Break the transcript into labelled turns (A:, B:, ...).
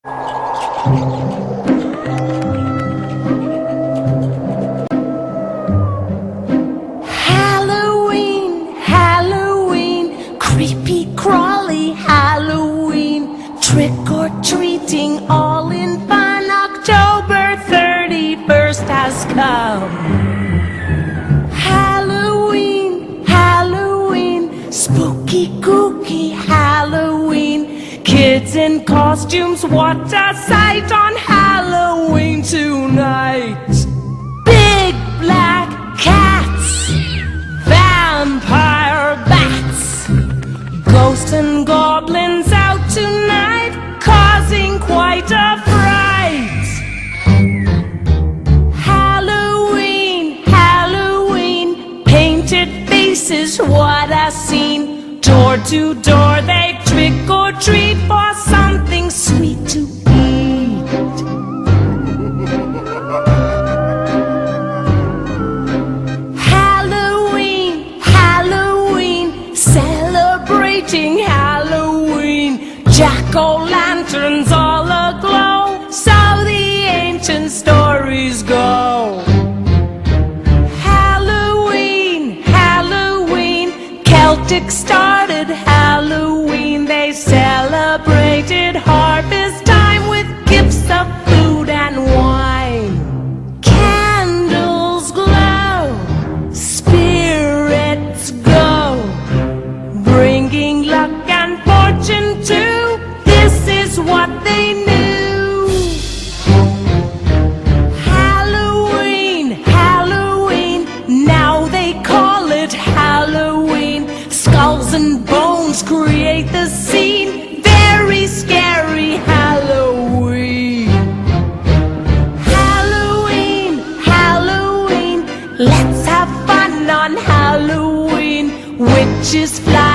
A: Halloween, Halloween, creepy crawly Halloween, trick or treating all in fun. October 31st has come. Halloween, Halloween, spooky kooky Halloween, kids in costumes, what a sight on Halloween tonight. Big black cats, vampire bats, ghosts and goblins out tonight, causing quite a fright. Halloween, Halloween, painted faces, what a scene. Door to door they trick or treat for something sweet to eat. Halloween, Halloween, celebrating Halloween, jack-o'-lanterns all aglow, so the ancient stories go. Halloween, Halloween, Celtic started Halloween, they celebrated harvest time with gifts of food and wine. Candles glow, spirits go, bringing luck and fortune too. This is what they knew. Halloween, Halloween, now they call it Halloween. Skulls and bones create the scene, very scary Halloween. Halloween, Halloween, let's have fun on Halloween. Witches fly